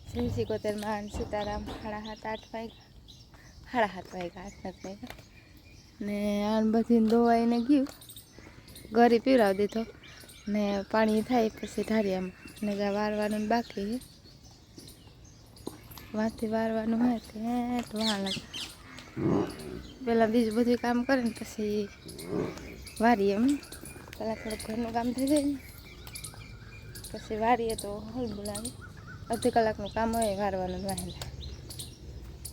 જય સિકોતેર માં સીતારામ 7:30 વાગ્યા 7:30 વાગ્યા 8 વાગ્યા ને આન બધી દોવાઈને ગયું ઘરે પીવડાવી દીધો ને પાણી થાય પછી ઢારિયામાં ને વારવાનું બાકી છે વાંથી વારવાનું હોય તો વાહ લાગે પહેલાં બીજું બધું કામ કરે ને પછી વારીએ એમ પહેલાં થોડુંક ઘરનું કામ થઈ જાય ને પછી વારીએ તો હળ બોલાવે અડધી કલાકનું કામ હોય વારવાનું વાહિંદા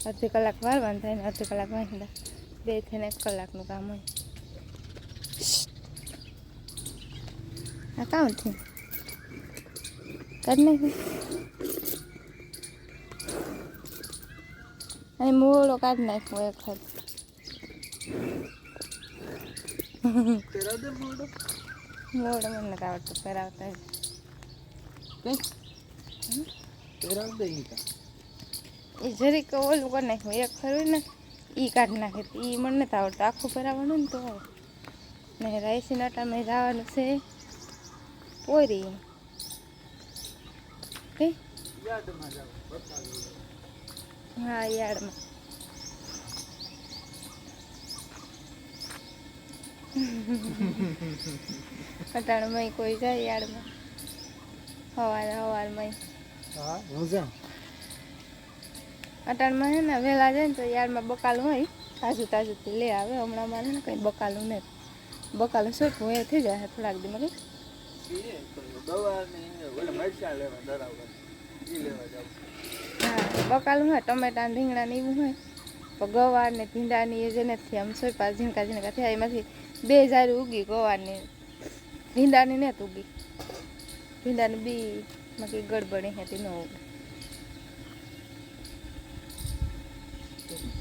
અડધી કલાક વારવાનું થાય ને અડધી કલાક વાહિંદા 2 થઈને 1 કલાકનું કામ હોય આ કામ થયું કાઢ નાખ્યું અહીં મોડો કાઢી નાખ્યો એક વખત મોડો મને નથી આવડતું પહેરાવતા એ જરીક ઓલું કરી નાખ્યું એક ખરું ને એ કાઢી નાખે એ મને નથી આવડતું આખું પહેરાવવાનું ને તો ને રાઈસી નાટામાં જવાનું છે પોરી કઈ હા યાર્ડમાં અટાણમાં કોઈ જાય યાર્ડમાં સવારમાં અટાણમાં છે ને વહેલા જાય ને તો યાર્ડમાં બકાલું હોય તાજું તાજુંથી લે આવે હમણાં મારે ને કંઈ બકાલું નથી બકાલું સોટવું એ થઈ જાય થોડાક દી માં હા બકાલું હોય ટમેટા ને રીંગણા ને એવું હોય પણ ગવાર ને ભીંડા ની એ જે નથી આમ સોપા ઝીણકા ઝીણકા થયા એમાંથી 2000 ઉગી ગવાર ને ભીંડાની નથી ઉગી ભીંડાની બી માં કંઈ ગડબડી હતી ન ઉગી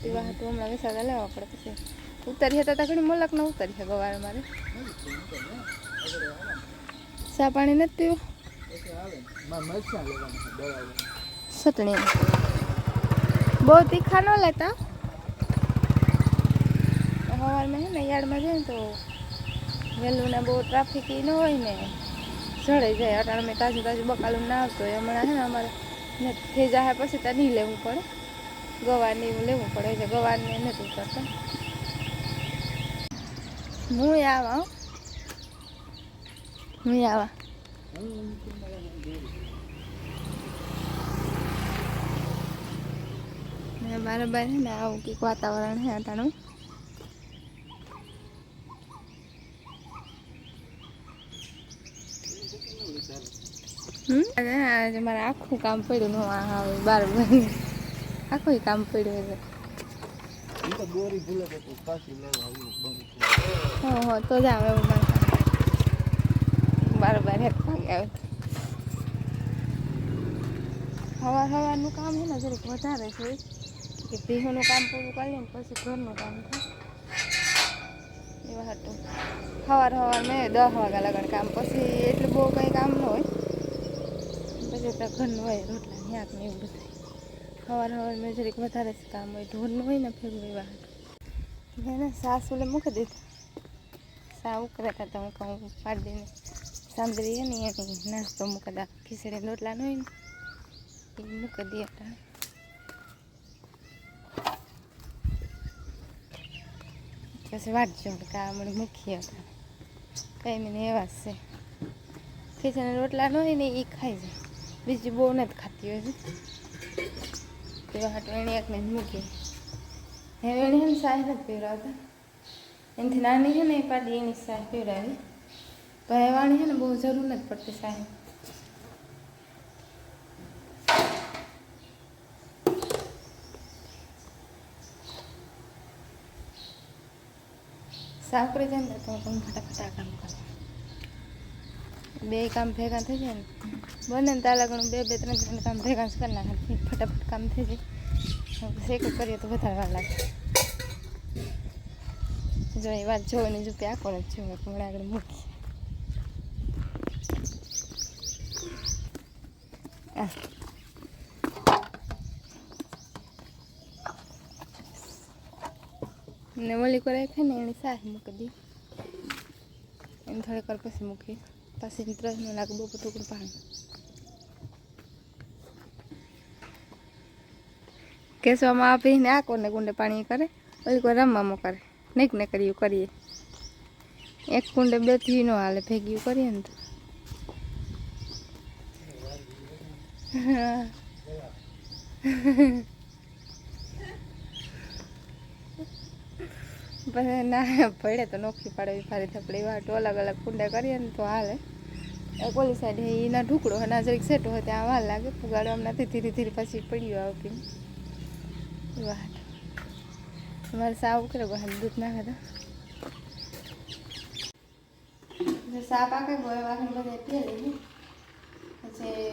એવા હતું હમણાં વિસાતા લેવા પડે પછી ઉતારી હતા તો ઘણી મોલક ના ઉતારી છે ગવાર મારે ચા પાણી નથી પીવું ચટણી બહુ તીખા ન લેતા સવારમાં છે ને યાર્ડમાં જાય ને તો વહેલું ને બહુ ટ્રાફિક ન હોય ને ચડાઈ જાય અટાણમાં તાજું તાજું બકાલું ના આવતો હોય હમણાં છે ને અમારે થઈ જાય પછી ત્યાં નહીં લેવું પડે ગવારને એવું લેવું પડે એટલે ગવારને નથી ઉતરતા હું આવા બરાબર છે ને આવું કંઈક વાતાવરણ છે અટાણું આજે મારે આખું કામ પડ્યું ન આવે બરાબર આખું કામ પડ્યું છે તો જ આવે એવું મારે બરાબર એક વાગે આવે સવારનું કામ છે ને જરીક વધારે છે કે ભીહોનું કામ પૂરું કરી લઈને પછી ઘરનું કામ થાય એવા હતું સવાર મેં 10 વાગ્યા લગન કામ પછી એટલું બહુ કંઈ કામ ન હોય પછી તો ઘરનું હોય રોટલા શાક ને એવું બધું સવાર મેં જરીક વધારે કામ હોય ઢોરનું હોય ને ફેરવું એવા હતું મેં ને સાસુલે મૂકી દીધું સા ઉકળાતા તો હું કહું પાડી દઈને સાંભળી ને એની નાસ્તો મૂકી દા ખીચડી રોટલા ન હોય ને એ મૂકી દે પછી વાટજો કે આ મને મૂકીએ હતા કંઈ મને એવા છે ખીચડી રોટલા ન હોય ને એ ખાઈ જાય બીજી બહુ નથી ખાતી હોય તેવા હાટો એને એકને જ મૂકી હવે એને છે ને સાહ નથી પીવડાવતા એનાથી નાની છે ને એ પાડી એની સાહ પીવડાવી પણ વાણી છે ને બહુ જરૂર નથી પડતી સાહ સાકરી જાય ને તો હું ફટાફટ કામ કરું બે કામ ભેગા થઈ જાય ને બને ને તાલા ઘણું 2-3 કામ ભેગા જ કરી નાખે ફટાફટ કામ થઈ જાય શેક કરીએ તો વધારે વાર લાગે જો એ વાત જોવાની જો આખો નથી જોવે હમણાં આગળ મૂકી ને ઓલી કરે છે ને એની સાહ મૂકી દી એને થોડીક વાર પછી મૂકી પછી 3 લાગે બહુ ટુકડું પાણી કેસવામાં આપીને આ કોને કુંડે પાણી કરે ઓલી કોઈ રમવામાં કરે નહીં ને કર્યું કરીએ એક કુંડે 2 થી ન હાલે ભેગ્યું કરીએ ને તો પછી ના પડે તો નોખી પાડે ફારી થપડી વાટો અલગ અલગ કુંડે કરીએ ને તો હાલે ઓલી સાઈડ એના ઢુકડો ના જરીક સેટો હોય ત્યાં વાર લાગે પુગાડવામાં નથી ધીરે ધીરે પછી પડ્યું આવતી વાટ તમારે સાવ કરે દૂધ નાખે તો સા પાકે વાસણ બધા પીએ લઈએ પછી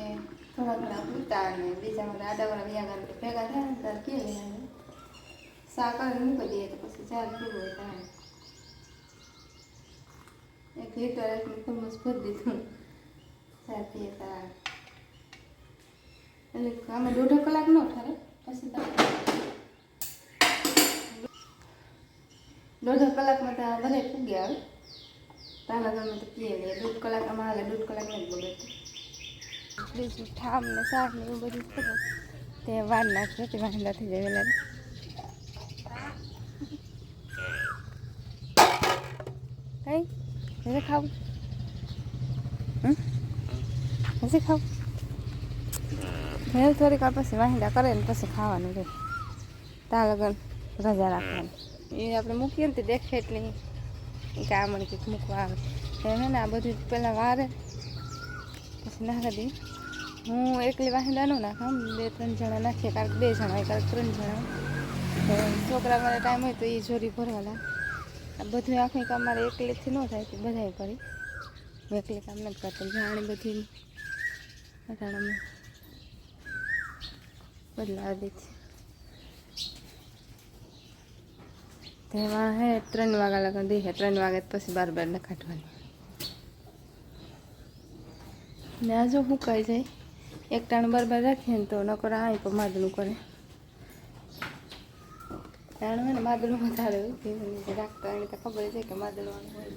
થોડા ઘણા પૂરતા અને બીજા બધા આડાવાળા વ્યાગાન ભેગા થાય ને ત્યારે પીએ લઈએ સા કરીને મૂકી દઈએ તો પછી ચાલ પીવું હોય ત્યારે એક લીટર ખમસ ભરી દીધું ચા પીએ તાર એટલે આમાં 1.5 કલાક ન ઠરે પછી 1.5 કલાકમાં તો બધા ફૂગી આવે તાલા ગમે તો પીએ લઈએ 1.5 કલાકમાં હાલે 1.5 કલાક નહીં બગડે બીજું ઠામ ને શાક ને એવું બધું ખબર તે વાર નાખે તે વાંધા થઈ જાય વેલા કઈ હજી ખાવું હજી ખાવું મેં થોડીક વાર પછી વાહિંદા કરે ને પછી ખાવાનું રહે તા લગન રજા રાખવાની એ આપણે મૂકીએ ને તે દેખે એટલી કે આ મને કંઈક મૂકવા આવે એને ને આ બધું પહેલાં વારે પછી નાખી દઈએ હું એકલી વાહિંદા ન નાખામ 2-3 જણા નાખીએ કારણ 2 જણા હોય કારણ 3 જણા છોકરા મારે ટાઈમ હોય તો એ જોરી ભરવાના આ બધું આખું કામ મારે એકલીથી ન થાય તો બધાએ કરી હું એકલી કામ નથી કરતી જાણી બધી અટાણામાં બદલાવી દીધી તેમાં હે 3 વાગ્યા લગન દે 3 વાગે પછી 12 ને કાઢવાની ને આ જો સુકાઈ જાય એક ટાણું 12 રાખીએ ને તો નકર આ પણ માદળું કરે ટાણું હોય ને માદળું વધારે રાખતા એને તો ખબર છે કે માદળું હોય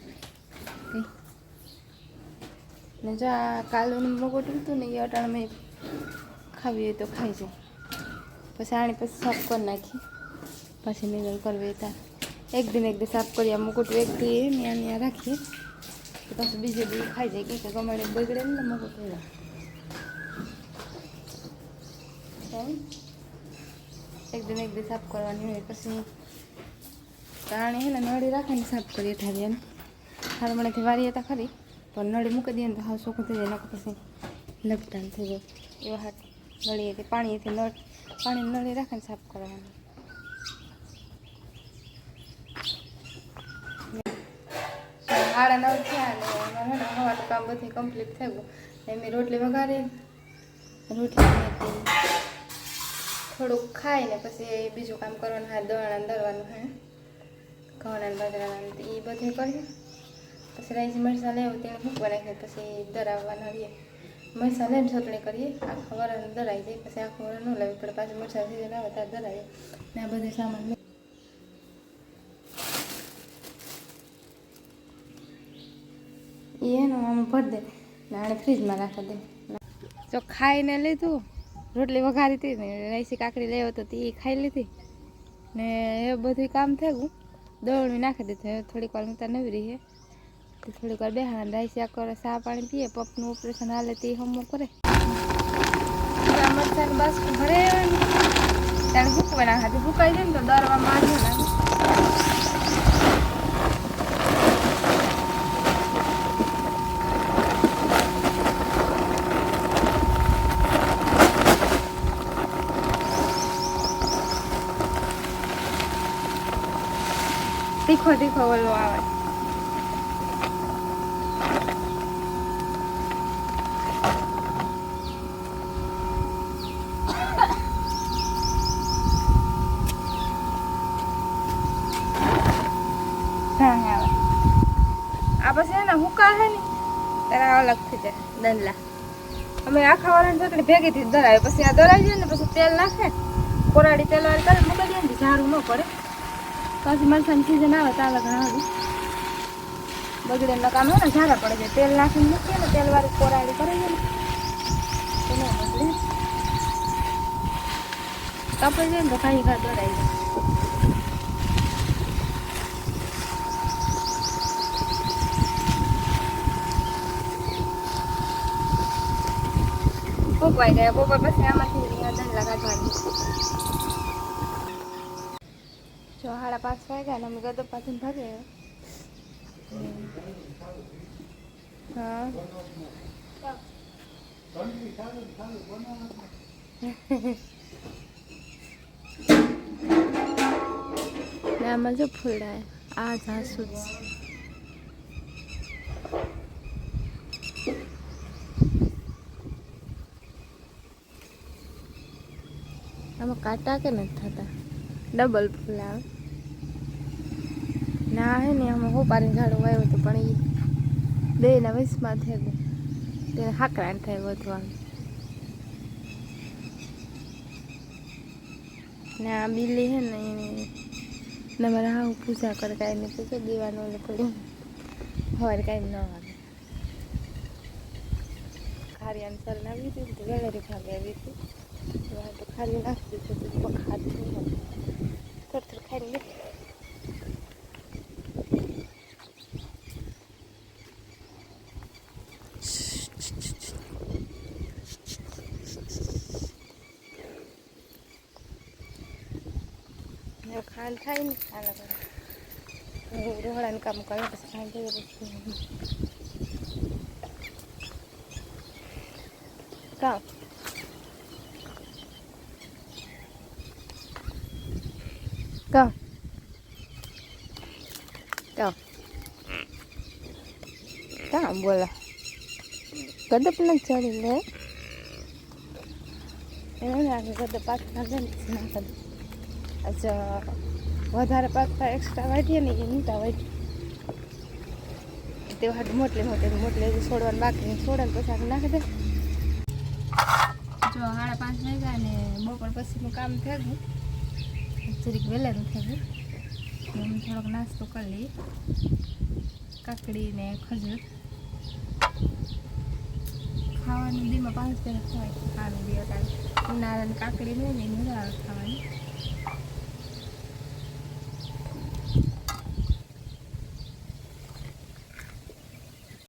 ને જો આ કાલુનું મગોટું હતું ને એ અટાણ મેં ખાવી હોય તો ખાઈ જાય પછી આણી પછી સાફ કરી નાખી પછી નિવેદન કરવી ત્યાં એક દિન સાફ કરી આ મુકુટું એક દી ત્યાં રાખીએ તો પછી બીજે દી ખાઈ જાય કે ગમાડે બગડે ને મુકુટું એક દિન સાફ કરવાની હોય પછી તાણી હે ને નળી રાખીને સાફ કરીએ ઠારીએ ને હારમણેથી વારીએ તો ખરી પણ નળી મૂકી દઈએ ને તો હાવ ચોખ્ખું થઈ જાય નકર પછી લપટાણ થઈ જાય એવા હાથ નળીએથી પાણીથી નળી રાખીને સાફ કરવાની 9:30 થયા ને હવા તો કામ બધું કમ્પ્લીટ થઈ ગયું મેં રોટલી વઘારી રોટલી થોડુંક ખાઈને પછી બીજું કામ કરવાનું હા દળણ દળવાનું હે ઘઉંના બાજરાના એ બધું કરીએ પછી રાઈસ મરચાં લેવું તેને મૂકવા નાખીએ પછી દળાવવાના રહીએ મરચાં લઈને ચટણી કરીએ આખા વરણ દળાઈ જાય પછી આખું વરણ ન લાવવું પડે પાછું મરચાં સીઝન આવે ત્યારે દળાવીએ ને આ બધું સામાન એનું આમ ભરી દે ને આને ફ્રીજમાં રાખી દે જો ખાઈને લીધું રોટલી વઘારી હતી ને રાઈસી કાકડી લેવો તો એ ખાઈ લીધી ને એ બધું કામ થઈ ગયું દળનું નાખી દીધું થોડીક વાર હું ત્યાં નવી રહીએ તો થોડીક વાર બેહાડ રાઈસી આખો ચા પાણી પીએ પપનું ઓપરેશન હાલે તે હમું કરે મરચાંનું બાસકું ભરે ત્યારે ભૂકવા નાખાતી ભૂકાઈ જાય ને તો દરવામાં આવ્યો નાખે તીખો ઓલો આવે આ પછી એને હુકા હે ને ત્યારે અલગ થઈ જાય દંડલા અમે આખા વાળાની ચટણી ભેગીથી દળાવે પછી આ દળાવી જાય ને પછી તેલ નાખે કોરાડી તેલ વાળી કરે મૂકી દે ને ઝાડું ન પડે પછી મરચાંની સીઝન આવે ત્યાં લગન આવે બગડે ન કામ હોય ને ઝાડા પડે છે તેલ નાખીને મૂકીએ ને તેલ વાળી કોરાડી કરે છે ને બગડે કાપડ જાય ને તો ખાઈ ખા દોડાઈ જાય. ફૂંકવાઈ ગયા બપોર પછી આમાંથી દંડલા કાઢવાની. જો 5:30 વાગ્યા ને અમે ગદો પાછળ ભાગે. હા ને આમાં જો ફૂલડા આ જાસૂદ આમાં કાંટા કે નથી થતા ડબલ ફૂલ આવે ના હે ને આમાં હોપારી ઝાડું વાવ્યું હતું પણ એ બેના વયસમાં થઈ ગયું તેને હાકરાણ થાય વધવાનું ને આ બિલ્લી હે ને એને મારા હા પૂજા કરે કાંઈ નહીં પૂછે દીવાનું ઓલે પડ્યું સવારે કાંઈ ન આવે ખારિયાને સર નાવી હતી તો વેલેરી ભાગે આવી હતી તો ખાલી નાખી દીધું તો ખાતું થોડું થોડું ખાઈને ખાંડ થાય ને ખાના કરે રોહડાનું કામ કરે પછી ખાંડ થઈ કામ કામ કામ કામ બોલા ગદપ નથી ચડી લે એને લાગે ગદપ પાક લાગે ને ના કરે અચ્છા વધારે પાકતા એક્સ્ટ્રા વાટીએ ને એ મોટા વાટી તે હાટ મોટલે છોડવાનું બાકી છોડે પછી આપણે નાખી દે. જો 5:30 વાગ્યા ને બપોર પછીનું કામ થઈ ગયું જરીક વહેલાનું થઈ ગયું અમે થોડોક નાસ્તો કરી લઈએ કાકડી ને ખજૂર ખાવાનું દીમાં 5 પહેલાં ખવાય ખાવાનું દી હતા ઉનાળાની કાકડી હોય ને મજા આવે ખાવાની